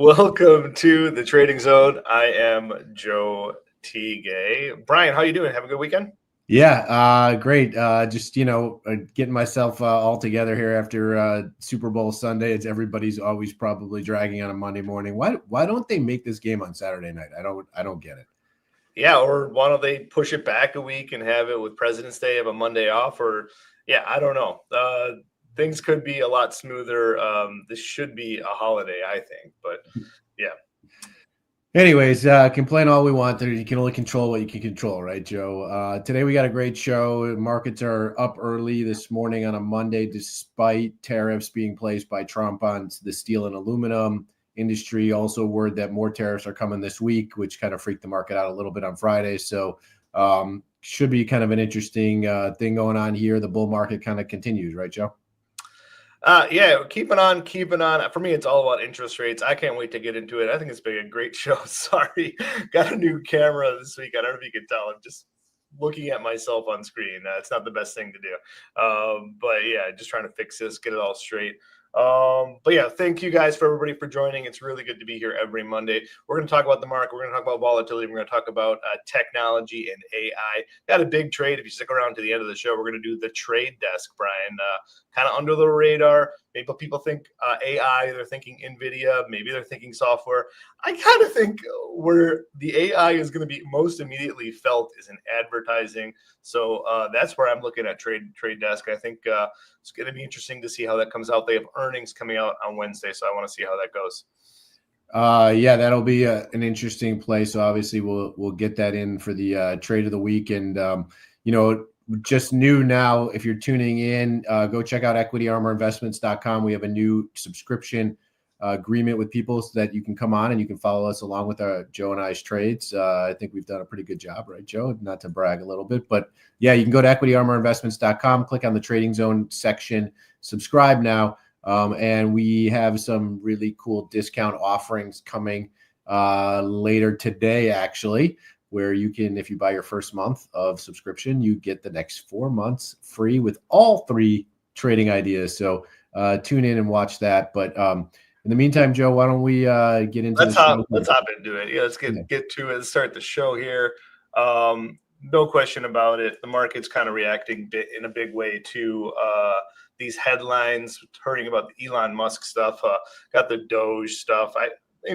Welcome to the Trading Zone. I am Joe T. Gay. Brian, how you doing? Have a good weekend? Yeah, great. Just getting myself all together here after Super Bowl Sunday. It's everybody's always probably dragging on a Monday morning. Why don't they make this game on Saturday night? I don't get it. Yeah, or why don't they push it back a week and have it with President's Day, have a Monday off? Or yeah, I don't know. Things could be a lot smoother. This should be a holiday, I think. But yeah. Anyways, complain all we want. You can only control what you can control, right, Joe? Today we got a great show. Markets are up early this morning on a Monday, despite tariffs being placed by Trump on the steel and aluminum industry. Also, word that more tariffs are coming this week, which kind of freaked the market out a little bit on Friday. So, should be kind of an interesting thing going on here. The bull market kind of continues, right, Joe? Yeah, keeping on. For me, it's all about interest rates. I can't wait to get into it. I think it's been a great show. Sorry, got a new camera this week. I don't know if you can tell. I'm just looking at myself on screen. It's not the best thing to do. But yeah, just trying to fix this, get it all straight. But yeah, thank you guys for everybody for joining. It's really good to be here every Monday. We're going to talk about the market. We're going to talk about volatility. We're going to talk about technology and AI. Got a big trade. If you stick around to the end of the show, we're going to do the trade desk, Brian. Kind of under the radar. Maybe people think AI, they're thinking NVIDIA, maybe they're thinking software. I kind of think where the AI is going to be most immediately felt is in advertising. So that's where I'm looking at trade desk. I think it's going to be interesting to see how that comes out. They have earnings coming out on Wednesday, so I want to see how that goes. Yeah, that'll be an interesting play. So obviously we'll get that in for the trade of the week. And just new now, if you're tuning in, go check out equityarmorinvestments.com. We have a new subscription agreement with people so that you can come on and you can follow us along with Joe and I's trades. I think we've done a pretty good job, right, Joe? Not to brag a little bit, but yeah, you can go to equityarmorinvestments.com, click on the Trading Zone section, subscribe now. And we have some really cool discount offerings coming later today, actually, where you can, if you buy your first month of subscription, you get the next 4 months free with all 3 trading ideas. So tune in and watch that. But in the meantime, Joe, why don't we get into let's hop into it. Yeah, let's get to it. Let's start the show here. No question about it. The market's kind of reacting in a big way to these headlines, hearing about the Elon Musk stuff, got the Doge stuff.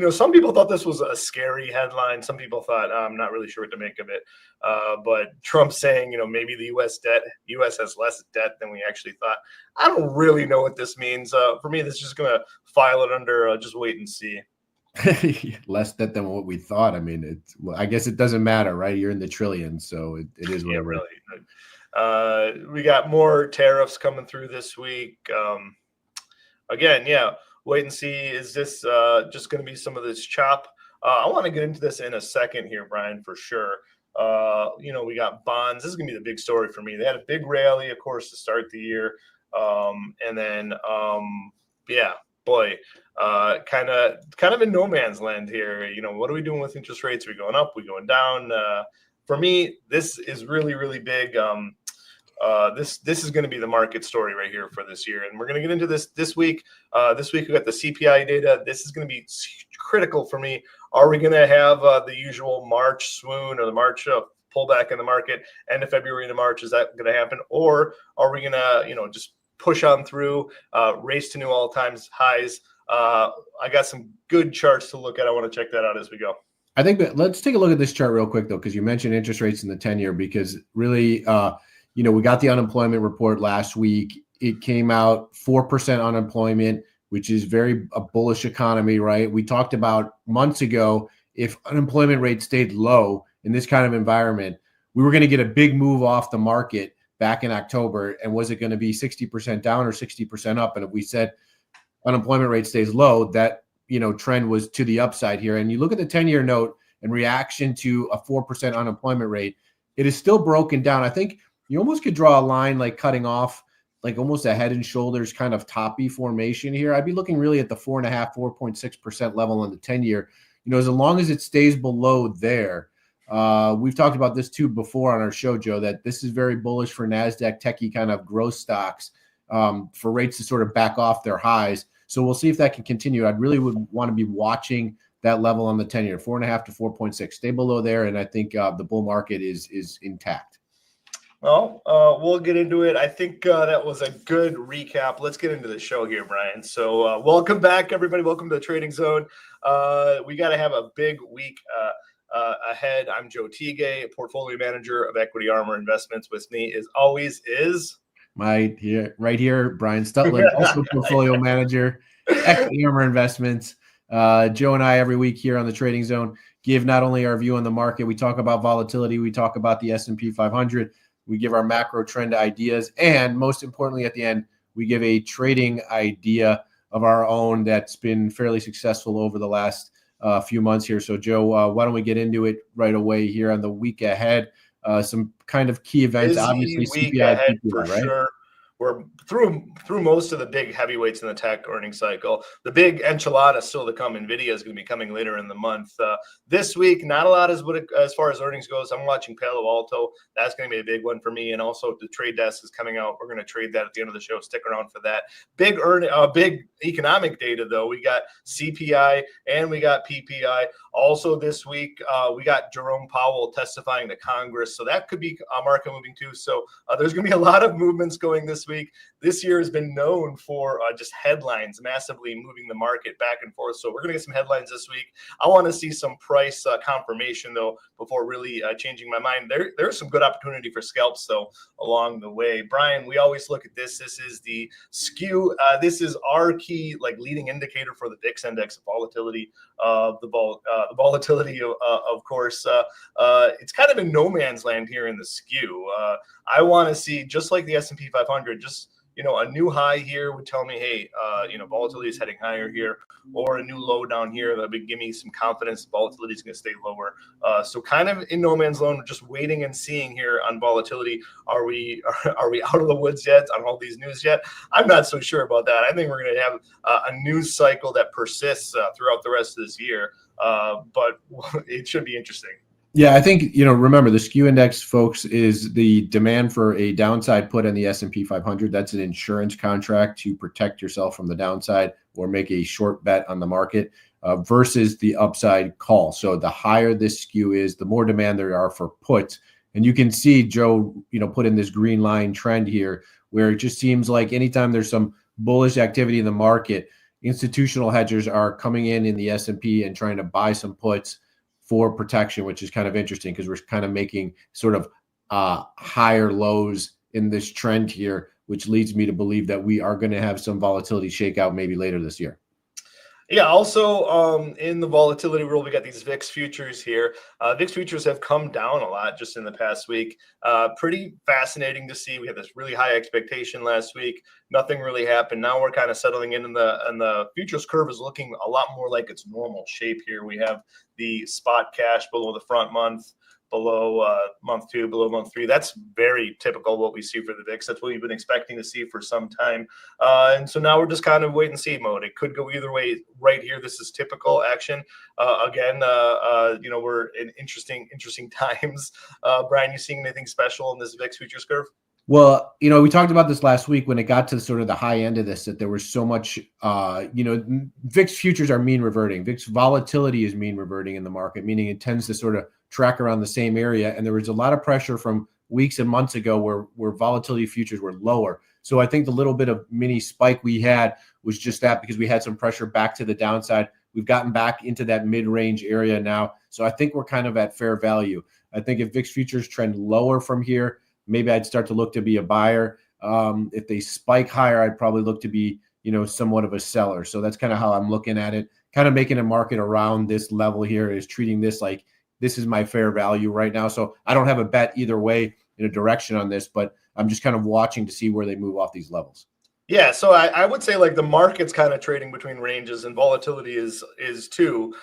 Some people thought this was a scary headline. Some people thought, I'm not really sure what to make of it. But Trump saying, maybe the U.S. has less debt than we actually thought. I don't really know what this means. For me, this is just going to file it under just wait and see. Less debt than what we thought. I mean, I guess it doesn't matter, right? You're in the trillions, so it is whatever. Yeah, really. We got more tariffs coming through this week. Again, yeah. Wait and see. Is this just going to be some of this chop? I want to get into this in a second here, Brian, for sure. We got bonds. This is going to be the big story for me. They had a big rally, of course, to start the year. And then, yeah, boy, kind of in no man's land here. What are we doing with interest rates? Are we going up? Are we going down? For me, this is really, really big. This is going to be the market story right here for this year, and we're going to get into this week. This week we got the CPI data. This is going to be critical for me. Are we going to have the usual March swoon or the March pullback in the market? End of February into March, is that going to happen, or are we going to just push on through, race to new all-time highs? I got some good charts to look at. I want to check that out as we go. I think that let's take a look at this chart real quick though, because you mentioned interest rates in the 10-year, because really. We got the unemployment report last week. It came out 4% unemployment, which is a bullish economy, right? We talked about months ago, if unemployment rate stayed low in this kind of environment, we were going to get a big move off the market back in October. And was it going to be 60% down or 60% up? And if we said unemployment rate stays low, that, trend was to the upside here. And you look at the 10-year note in reaction to a 4% unemployment rate, it is still broken down. I think you almost could draw a line like cutting off like almost a head and shoulders kind of toppy formation here. I'd be looking really at the 4.5%, 4.6% level on the 10-year. As long as it stays below there, we've talked about this too before on our show, Joe, that this is very bullish for NASDAQ techie kind of growth stocks for rates to sort of back off their highs. So we'll see if that can continue. I really would want to be watching that level on the 10-year, 4.5 to 4.6. Stay below there, and I think the bull market is intact. Well, we'll get into it. I think that was a good recap. Let's get into the show here, Brian. So welcome back, everybody. Welcome to the Trading Zone. We got to have a big week ahead. I'm Joe Teague, portfolio manager of Equity Armor Investments. With me, as always, is right here, Brian Stutland, also portfolio manager, Equity Armor Investments. Joe and I, every week here on the Trading Zone, give not only our view on the market, we talk about volatility, we talk about the S&P 500, we give our macro trend ideas, and most importantly, at the end, we give a trading idea of our own that's been fairly successful over the last few months here. So, Joe, why don't we get into it right away here on the week ahead? Some kind of key events, busy obviously week CPI, ahead PPI, for right? sure. We're through most of the big heavyweights in the tech earnings cycle. The big enchilada still to come. Nvidia is going to be coming later in the month. This week, not a lot as far as earnings goes. I'm watching Palo Alto. That's going to be a big one for me. And also the trade desk is coming out. We're going to trade that at the end of the show. Stick around for that. Big economic data though. We got CPI and we got PPI. Also this week, we got Jerome Powell testifying to Congress. So that could be a market moving too. So there's going to be a lot of movements going this week. This year has been known for just headlines massively moving the market back and forth. So we're going to get some headlines this week. I want to see some price confirmation though before really changing my mind. There's some good opportunity for scalps though along the way. Brian, we always look at this. This is the skew. This is our key leading indicator for the VIX index volatility of the volatility of course. It's kind of in no man's land here in the skew. I want to see, just like the S&P 500, just a new high here would tell me, hey, volatility is heading higher here, or a new low down here that would give me some confidence volatility is going to stay lower. So kind of in no man's land, just waiting and seeing here on volatility. Are we out of the woods yet on all these news yet? I'm not so sure about that. I think we're going to have a news cycle that persists throughout the rest of this year, but it should be interesting. Yeah, I think, remember the skew index, folks, is the demand for a downside put on the S&P 500. That's an insurance contract to protect yourself from the downside or make a short bet on the market versus the upside call. So the higher this skew is, the more demand there are for puts. And you can see Joe, put in this green line trend here where it just seems like anytime there's some bullish activity in the market, institutional hedgers are coming in the S&P and trying to buy some puts for protection, which is kind of interesting because we're kind of making sort of higher lows in this trend here, which leads me to believe that we are going to have some volatility shakeout maybe later this year. Yeah, also in the volatility world, we got these VIX futures here. VIX futures have come down a lot just in the past week. Pretty fascinating to see. We had this really high expectation last week. Nothing really happened. Now we're kind of settling in, and the futures curve is looking a lot more like its normal shape here. We have the spot cash below the front month, below month 2, below month 3. That's very typical what we see for the VIX. That's what we've been expecting to see for some time. And so now we're just kind of wait and see mode. It could go either way right here. This is typical action. Again, we're in interesting times. Brian, you seeing anything special in this VIX futures curve? Well, we talked about this last week when it got to sort of the high end of this, that there was so much, VIX futures are mean reverting. VIX volatility is mean reverting in the market, meaning it tends to sort of track around the same area. And there was a lot of pressure from weeks and months ago where volatility futures were lower. So I think the little bit of mini spike we had was just that, because we had some pressure back to the downside. We've gotten back into that mid-range area now. So I think we're kind of at fair value. I think if VIX futures trend lower from here, maybe I'd start to look to be a buyer. If they spike higher, I'd probably look to be, somewhat of a seller. So that's kind of how I'm looking at it. Kind of making a market around this level here is treating this like this is my fair value right now. So I don't have a bet either way in a direction on this, but I'm just kind of watching to see where they move off these levels. Yeah, so I would say the market's kind of trading between ranges, and volatility is too.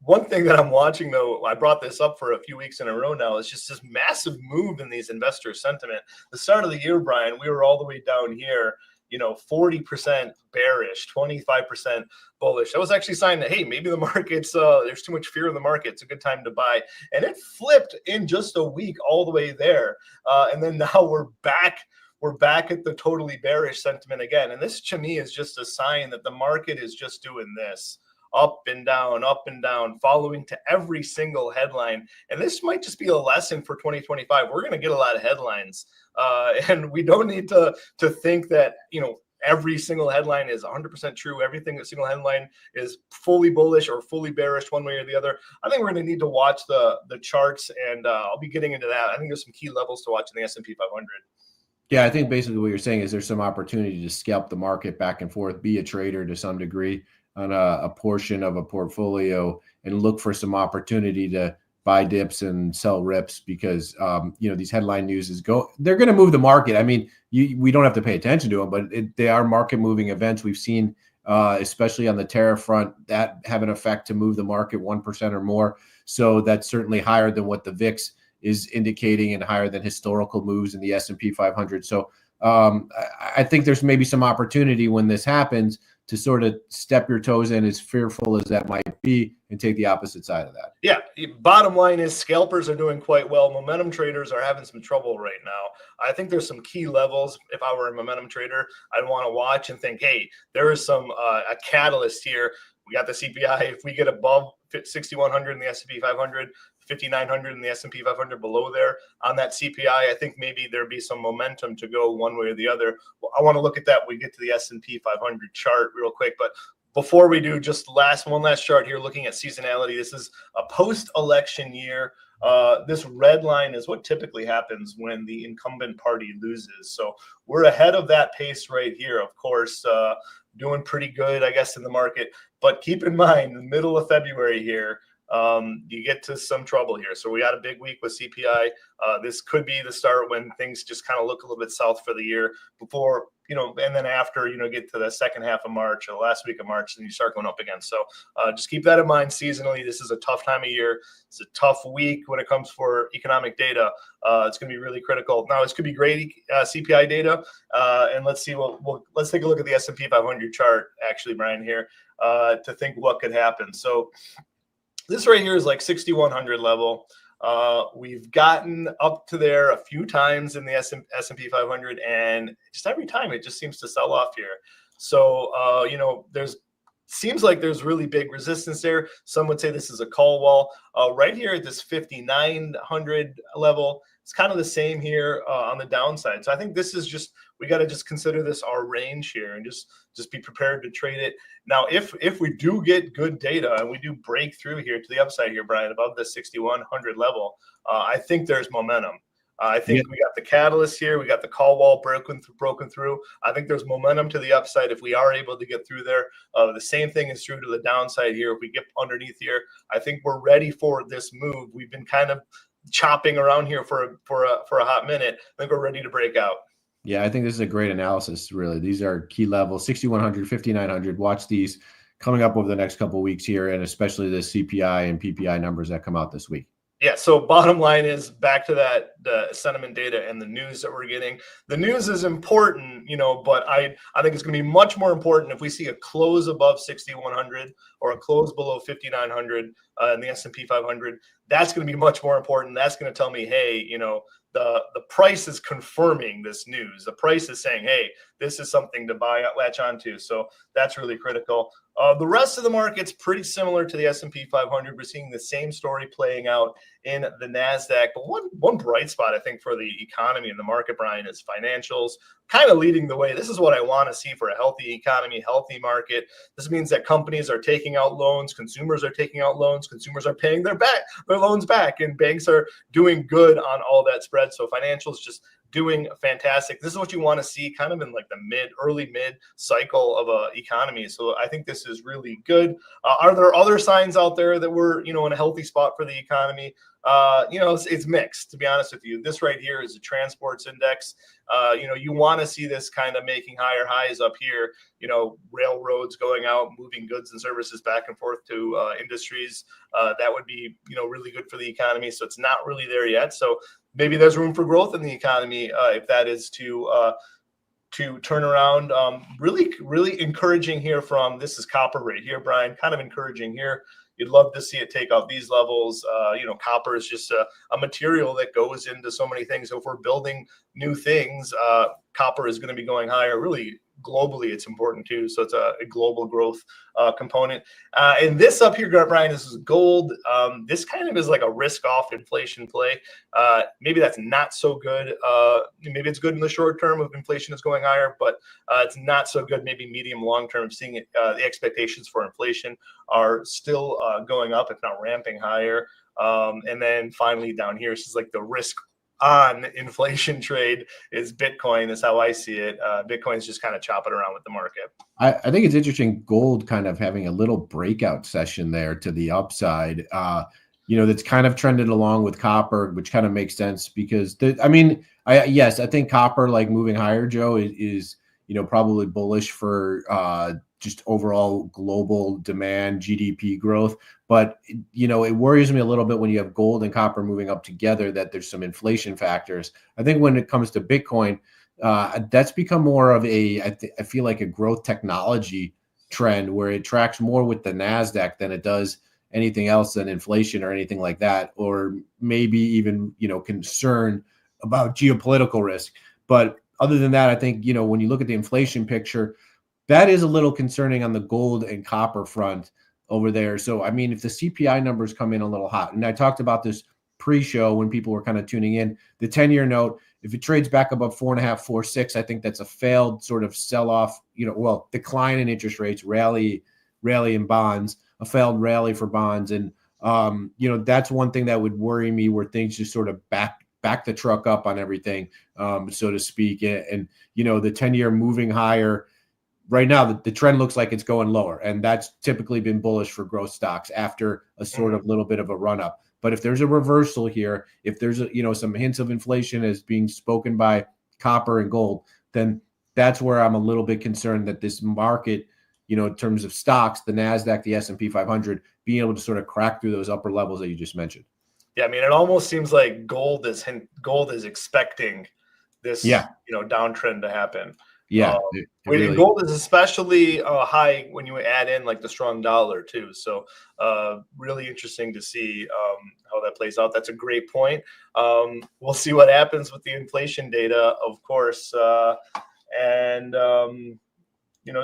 One thing that I'm watching though, I brought this up for a few weeks in a row now, is just this massive move in these investor sentiment. The start of the year, Brian, we were all the way down here, 40% bearish, 25% bullish. That was actually a sign that, hey, maybe the market's there's too much fear in the market. It's a good time to buy. And it flipped in just a week all the way there. And then now we're back we're back at the totally bearish sentiment again. And this to me is just a sign that the market is just doing this up and down, following to every single headline. And this might just be a lesson for 2025. We're going to get a lot of headlines, and we don't need to think that, every single headline is 100% true. Everything, a single headline is fully bullish or fully bearish one way or the other. I think we're going to need to watch the charts, and I'll be getting into that. I think there's some key levels to watch in the S&P 500. Yeah, I think basically what you're saying is there's some opportunity to scalp the market back and forth, be a trader to some degree on a portion of a portfolio, and look for some opportunity to buy dips and sell rips, because these headline news they're going to move the market. I mean, we don't have to pay attention to them, but they are market moving events. We've seen, especially on the tariff front, that have an effect to move the market 1% or more. So that's certainly higher than what the VIX is indicating and higher than historical moves in the S&P 500. So I think there's maybe some opportunity when this happens to sort of step your toes in, as fearful as that might be, and take the opposite side of that. Yeah. Bottom line is scalpers are doing quite well. Momentum traders are having some trouble right now. I think there's some key levels. If I were a momentum trader, I'd want to watch and think, hey, there is some a catalyst here. We got the CPI. If we get above 6,100 in the S&P 500, 5,900 in the S&P 500 below there on that CPI, I think maybe there'd be some momentum to go one way or the other. Well, I want to look at that when we get to the S&P 500 chart real quick. But before we do, just one last chart here, looking at seasonality. This is a post-election year. This red line is what typically happens when the incumbent party loses. So we're ahead of that pace right here, of course, doing pretty good, I guess, in the market. But keep in mind, the middle of February here, you get to some trouble here. So we got a big week with CPI. This could be the start when things just kind of look a little bit south for the year before, and then after, get to the second half of March or the last week of March, and you start going up again. So just keep that in mind. Seasonally, this is a tough time of year. It's a tough week when it comes for economic data. It's going to be really critical. Now, this could be great CPI data. And let's see. Let's take a look at the S&P 500 chart, actually, Brian, here, to think what could happen. So this right here is like 6,100 level. We've gotten up to there a few times in the S&P 500, and just every time it just seems to sell off here. So, seems like there's really big resistance there. Some would say this is a call wall. Right here at this 5,900 level, it's kind of the same here on the downside. So I think this is we got to just consider this our range here, and just be prepared to trade it. Now, if we do get good data and we do break through here to the upside here, Brian, above the 6,100 level, I think there's momentum. I think we got the catalyst here. We got the call wall broken through. I think there's momentum to the upside if we are able to get through there. The same thing is true to the downside here. If we get underneath here, I think we're ready for this move. We've been kind of chopping around here for a hot minute. I think we're ready to break out. Yeah, I think this is a great analysis, really. These are key levels, 6,100, 5,900. Watch these coming up over the next couple of weeks here, and especially the CPI and PPI numbers that come out this week. Yeah, so bottom line is back to the sentiment data and the news that we're getting. The news is important, but I think it's going to be much more important if we see a close above 6,100 or a close below 5,900 in the S&P 500. That's going to be much more important. That's going to tell me, hey, the price is confirming this news. The price is saying, hey, this is something to latch onto. So that's really critical. The rest of the market's pretty similar to the S&P 500. We're seeing the same story playing out in the NASDAQ. But one bright spot, I think, for the economy and the market, Brian, is financials kind of leading the way. This is what I want to see for a healthy economy, healthy market. This means that companies are taking out loans, consumers are taking out loans, consumers are paying their loans back, and banks are doing good on all that spread. So financials just doing fantastic. This is what you want to see kind of in like the early mid cycle of a economy. So I think this is really good. Are there other signs out there that we're, in a healthy spot for the economy? It's mixed, to be honest with you. This right here is a transports index. You want to see this kind of making higher highs up here, railroads going out, moving goods and services back and forth to industries. That would be, really good for the economy. So it's not really there yet. So maybe there's room for growth in the economy if that is to turn around. Really, really encouraging here this is copper right here, Brian, kind of encouraging here. You'd love to see it take out these levels. Copper is just a material that goes into so many things. So if we're building new things, copper is going to be going higher. Really, globally, it's important too. So it's a global growth component. And this up here, Brian, this is gold. This kind of is like a risk-off inflation play. Maybe that's not so good. Maybe it's good in the short term if inflation is going higher, but it's not so good. Maybe medium, long term. Seeing it, the expectations for inflation are still going up, if not ramping higher. And then finally down here, this is like the risk on inflation trade is Bitcoin. Is how I see it. Bitcoin's just kind of chopping around with the market. I think it's interesting. Gold kind of having a little breakout session there to the upside. That's kind of trended along with copper, which kind of makes sense because I think copper like moving higher, Joe, is probably bullish for just overall global demand, GDP growth. But, it worries me a little bit when you have gold and copper moving up together that there's some inflation factors. I think when it comes to Bitcoin, that's become more of I feel like a growth technology trend where it tracks more with the NASDAQ than it does anything else than inflation or anything like that, or maybe even, concern about geopolitical risk. But other than that, I think, when you look at the inflation picture, that is a little concerning on the gold and copper front over there. So, I mean, if the CPI numbers come in a little hot, and I talked about this pre-show when people were kind of tuning in, the 10-year note, if it trades back above 4.5, 4.6, I think that's a failed sort of sell-off, decline in interest rates, rally in bonds, a failed rally for bonds. And, that's one thing that would worry me where things just sort of back the truck up on everything, so to speak. And the 10-year moving higher. Right now, the trend looks like it's going lower, and that's typically been bullish for growth stocks after a sort of little bit of a run up. But if there's a reversal here, if there's some hints of inflation as being spoken by copper and gold, then that's where I'm a little bit concerned that this market, in terms of stocks, the NASDAQ, the S&P 500, being able to sort of crack through those upper levels that you just mentioned. Yeah, I mean, it almost seems like gold is expecting this, downtrend to happen. Yeah, gold is especially high when you add in like the strong dollar too. So really interesting to see how that plays out. That's a great point. We'll see what happens with the inflation data, of course. Just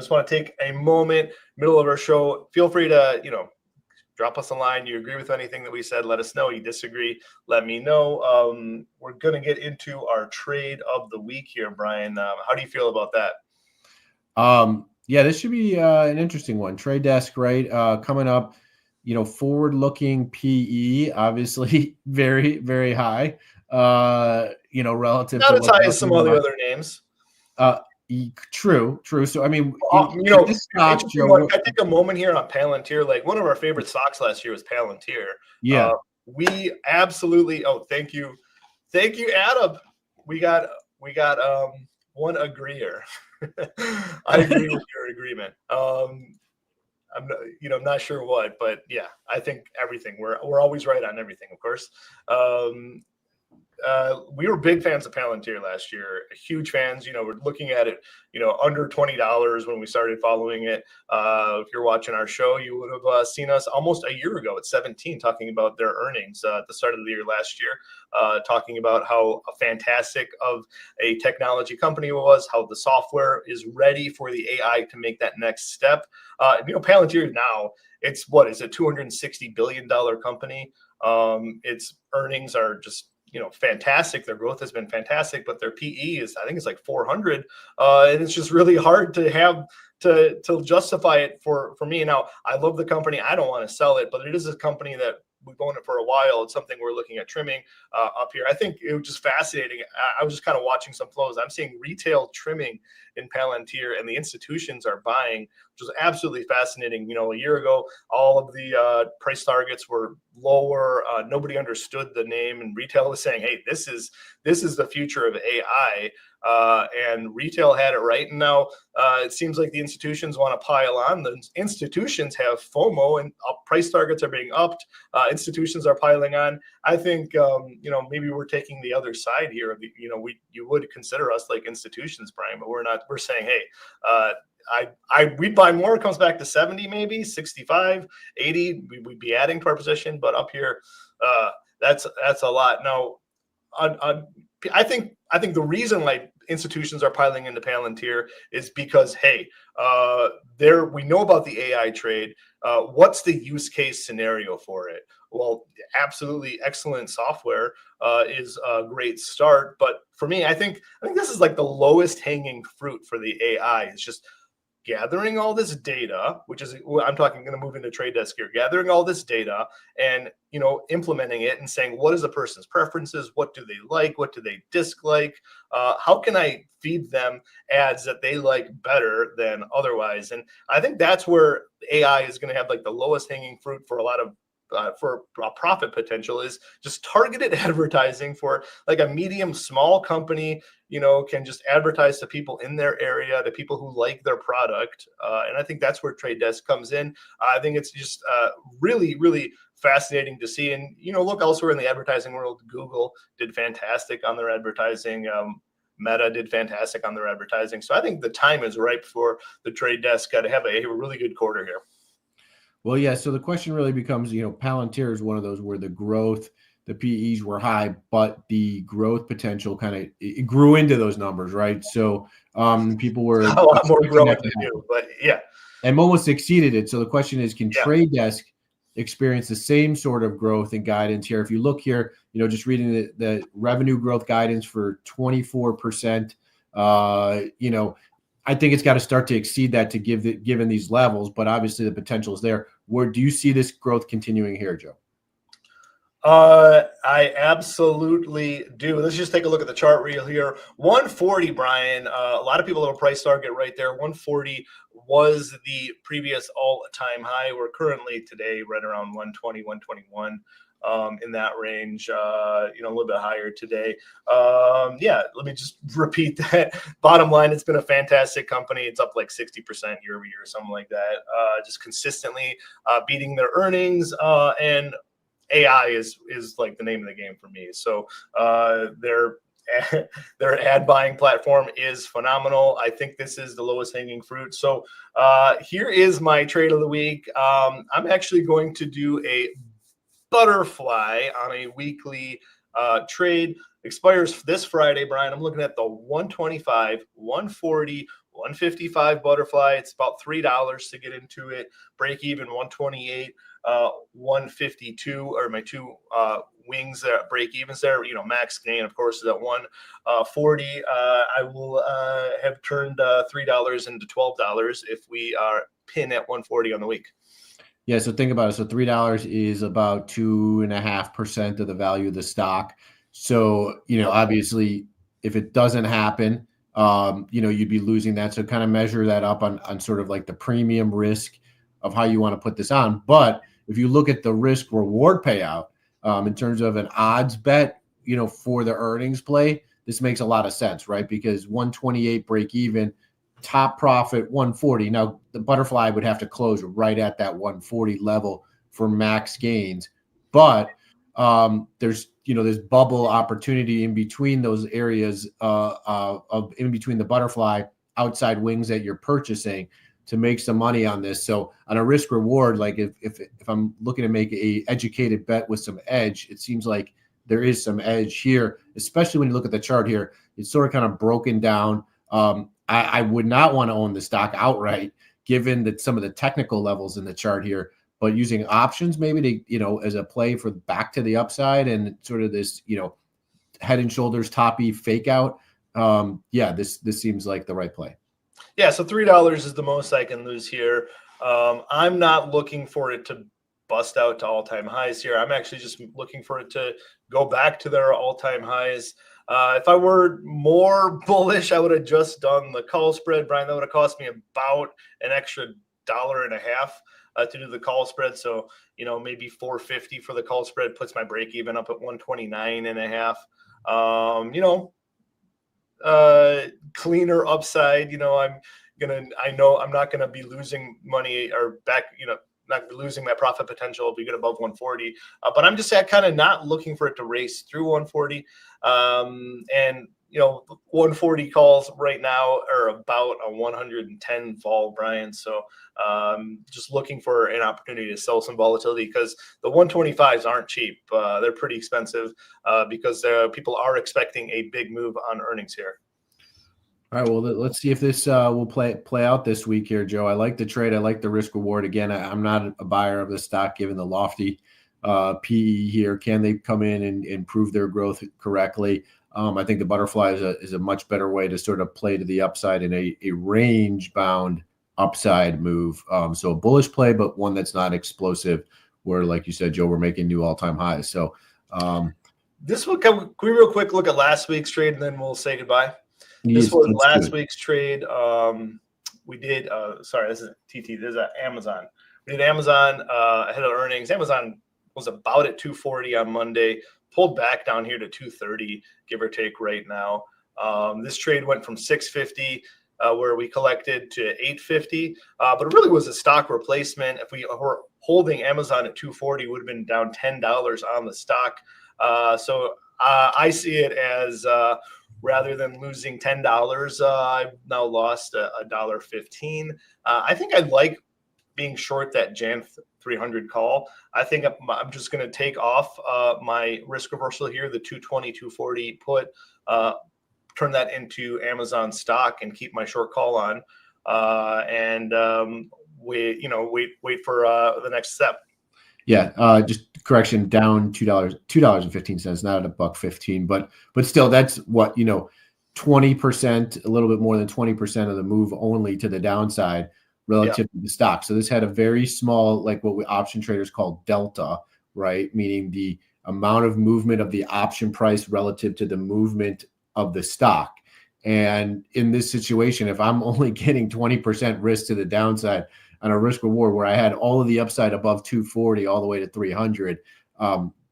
want to take a moment, middle of our show. Feel free to, drop us a line. You agree with anything that we said? Let us know. You disagree? Let me know. We're going to get into our trade of the week here, Brian. How do you feel about that? This should be an interesting one. Trade desk, right? Coming up, forward-looking PE, obviously very, very high. Relative not to as high as some of the other names. True. So I mean, I take a moment here on Palantir. Like one of our favorite stocks last year was Palantir. Yeah, we absolutely. Oh, thank you, Adam. We got one agreeer. I agree with your agreement. I'm not sure what, but yeah, I think everything. We're always right on everything, of course. We were big fans of Palantir last year, huge fans. We're looking at it, under $20 when we started following it. If you're watching our show, you would have seen us almost a year ago at 17 talking about their earnings at the start of the year last year, talking about how fantastic of a technology company it was, how the software is ready for the AI to make that next step. Palantir now, it's what is a $260 billion company. Its earnings are just fantastic. Their growth has been fantastic, but their PE I think it's like 400. And it's just really hard to have to justify it for me. Now, I love the company. I don't want to sell it, but it is a company that we've owned it for a while. It's something we're looking at trimming up here. I think it was just fascinating. I was just kind of watching some flows. I'm seeing retail trimming in Palantir, and the institutions are buying, which was absolutely fascinating. A year ago, all of the price targets were lower. Nobody understood the name, and retail was saying, "Hey, this is the future of AI." And retail had it right. And now it seems like the institutions want to pile on. The institutions have FOMO, and price targets are being upped. Institutions are piling on. I think maybe we're taking the other side here. You would consider us like institutions, Brian, but we're not. We're saying, hey, we'd buy more. It comes back to 70, maybe 65, 80. We'd be adding to our position, but up here, that's a lot. Now, I think the reason why institutions are piling into Palantir is because, hey, there we know about the AI trade. What's the use case scenario for it? Well, absolutely excellent software is a great start. But for me, I think this is like the lowest hanging fruit for the AI. It's just gathering all this data, which is I'm talking going to move into trade desk here, gathering all this data and implementing it and saying, what is a person's preferences? What do they like? What do they dislike? How can I feed them ads that they like better than otherwise? And I think that's where AI is going to have like the lowest hanging fruit for a lot of for a profit potential, is just targeted advertising for like a medium small company, can just advertise to people in their area, to people who like their product. And I think that's where Trade Desk comes in. I think it's just really, really fascinating to see. And, look elsewhere in the advertising world, Google did fantastic on their advertising. Meta did fantastic on their advertising. So I think the time is ripe for the Trade Desk to have a really good quarter here. Well, yeah. So the question really becomes, Palantir is one of those where the growth, the PEs were high, but the growth potential kind of it grew into those numbers, right? So people were a lot more expecting growing that to than happen, you, but yeah. and almost exceeded it. So the question is, can Yeah. Trade Desk experience the same sort of growth and guidance here? If you look here, just reading the revenue growth guidance for 24%, I think it's got to start to exceed that to given these levels, but obviously the potential is there. Where do you see this growth continuing here, Joe? I absolutely do. Let's just take a look at the chart reel here. 140, Brian. A lot of people have a price target right there. 140 was the previous all-time high. We're currently today right around 120, 121. In that range, a little bit higher today. Let me just repeat that. Bottom line, it's been a fantastic company. It's up like 60% year over year, something like that. Just consistently beating their earnings, and AI is like the name of the game for me. So their ad buying platform is phenomenal. I think this is the lowest hanging fruit. So here is my trade of the week. I'm actually going to do a butterfly on a weekly trade. Expires this Friday, Brian. I'm looking at the 125, 140, 155 butterfly. It's about $3 to get into it. Break even 128, 152 are my two wings there, break evens there. Max gain, of course, is at 140. I will have turned $3 into $12 if we are pin at 140 on the week. Yeah, so think about it. So $3 is about 2.5% of the value of the stock. So, obviously, if it doesn't happen, you'd be losing that. So kind of measure that up on sort of like the premium risk of how you want to put this on. But if you look at the risk reward payout in terms of an odds bet, for the earnings play, this makes a lot of sense, right? Because 128 break even, top profit 140. Now the butterfly would have to close right at that 140 level for max gains, but there's this bubble opportunity in between those areas of in between the butterfly outside wings that you're purchasing to make some money on this. So on a risk reward, like if I'm looking to make a educated bet with some edge, it seems like there is some edge here, especially when you look at the chart here. It's sort of kind of broken down. I would not want to own the stock outright, given that some of the technical levels in the chart here, but using options maybe to, as a play for back to the upside and sort of this, head and shoulders toppy fake out. This seems like the right play. Yeah, so $3 is the most I can lose here. I'm not looking for it to bust out to all-time highs here. I'm actually just looking for it to go back to their all-time highs. If I were more bullish, I would have just done the call spread, Brian. That would have cost me about an extra $1.50 to do the call spread. So, maybe $4.50 for the call spread puts my break even up at 129.5. Cleaner upside. I know I'm not gonna be losing money or back, not losing my profit potential if we get above 140. But I'm just kind of not looking for it to race through 140. And 140 calls right now are about a 110 vol, Brian. So just looking for an opportunity to sell some volatility, because the 125s aren't cheap. They're pretty expensive because people are expecting a big move on earnings here. All right, well, let's see if this will play out this week here, Joe. I like the trade. I like the risk reward. Again, I'm not a buyer of the stock given the lofty PE here. Can they come in and prove their growth correctly? I think the butterfly is a much better way to sort of play to the upside in a range bound upside move. So a bullish play, but one that's not explosive. Where, like you said, Joe, we're making new all-time highs. So this will come. Can we real quick look at last week's trade and then we'll say goodbye? This yes, was last week's trade. We did. Sorry, this is TT. This is Amazon. We did Amazon ahead of earnings. Amazon was about at 240 on Monday, pulled back down here to 230, give or take right now. This trade went from 650, where we collected, to 850, but it really was a stock replacement. If we were holding Amazon at 240, would have been down $10 on the stock. So I see it as rather than losing $10, I've now lost $1.15. I think I'd like being short that Jan 300 call. I think I'm just going to take off my risk reversal here, the 220, 240 put, turn that into Amazon stock and keep my short call on, and wait for the next step. Yeah, just correction, down $2.15, not $1.15, but still, that's what 20%, a little bit more than 20% of the move only to the downside relative to the stock. So this had a very small, like what we option traders call delta, right? Meaning the amount of movement of the option price relative to the movement of the stock. And in this situation, if I'm only getting 20% risk to the downside on a risk reward where I had all of the upside above 240 all the way to 300,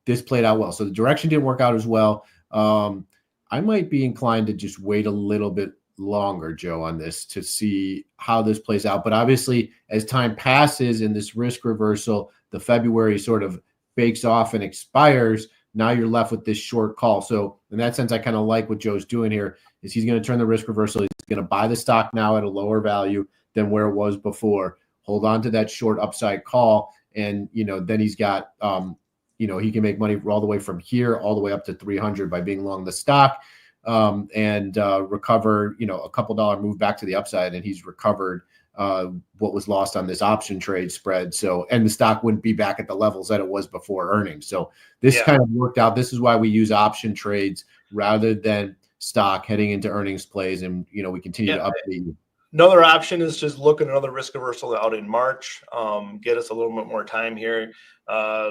this played out well. So the direction didn't work out as well. I might be inclined to just wait a little bit longer, Joe, on this to see how this plays out. But obviously, as time passes in this risk reversal, the February sort of bakes off and expires. Now you're left with this short call. So in that sense, I kind of like what Joe's doing here is he's going to turn the risk reversal. He's going to buy the stock now at a lower value than where it was before. Hold on to that short upside call. And, then he's got, he can make money all the way from here, all the way up to 300 by being long the stock, and recover, a couple dollar move back to the upside. And he's recovered what was lost on this option trade spread. So, and the stock wouldn't be back at the levels that it was before earnings. So this kind of worked out. This is why we use option trades rather than stock heading into earnings plays. And, we continue to update you. Another option is just look at another risk reversal out in March, get us a little bit more time here.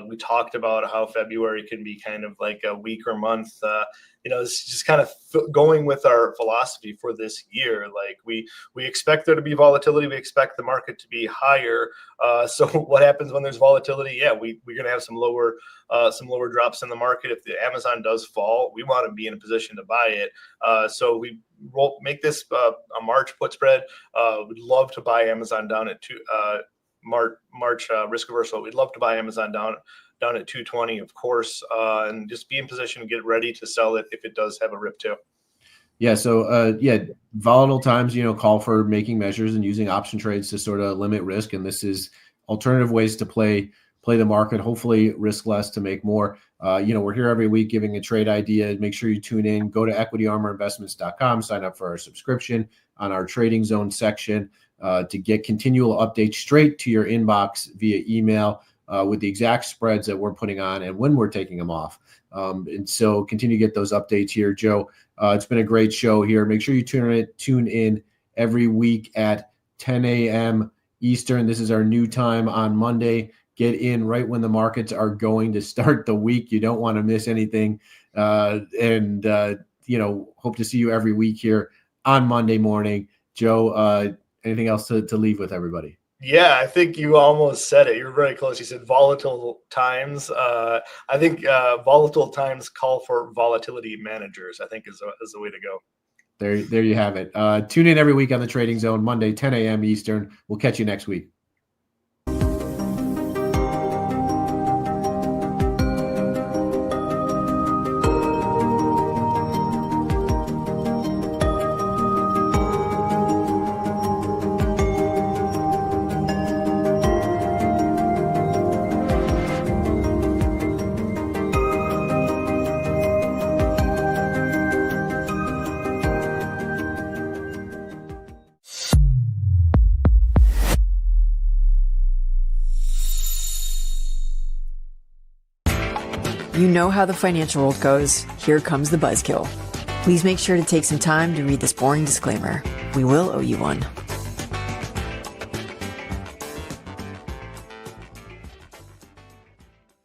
We talked about how February can be kind of like a weaker month. It's just kind of going with our philosophy for this year. Like we expect there to be volatility. We expect the market to be higher. So what happens when there's volatility? Yeah, we're going to have some lower drops in the market. If the Amazon does fall, we want to be in a position to buy it. So we make this a March put spread. We'd love to buy Amazon down at March risk reversal. We'd love to buy Amazon down at 220, of course, and just be in position to get ready to sell it if it does have a rip too. Yeah. So, volatile times, call for making measures and using option trades to sort of limit risk. And this is alternative ways to play the market, hopefully risk less to make more. We're here every week giving a trade idea. Make sure you tune in, go to equityarmorinvestments.com, sign up for our subscription on our trading zone section to get continual updates straight to your inbox via email with the exact spreads that we're putting on and when we're taking them off. And so continue to get those updates here, Joe. It's been a great show here. Make sure you tune in every week at 10 a.m. Eastern. This is our new time on Monday. Get in right when the markets are going to start the week. You don't want to miss anything. Hope to see you every week here on Monday morning. Joe, anything else to leave with everybody? Yeah, I think you almost said it. You're very close. You said volatile times. I think volatile times call for volatility managers, I think is the way to go. There you have it. Tune in every week on the Trading Zone, Monday, 10 a.m. Eastern. We'll catch you next week. You know how the financial world goes. Here comes the buzzkill. Please make sure to take some time to read this boring disclaimer. We will owe you one.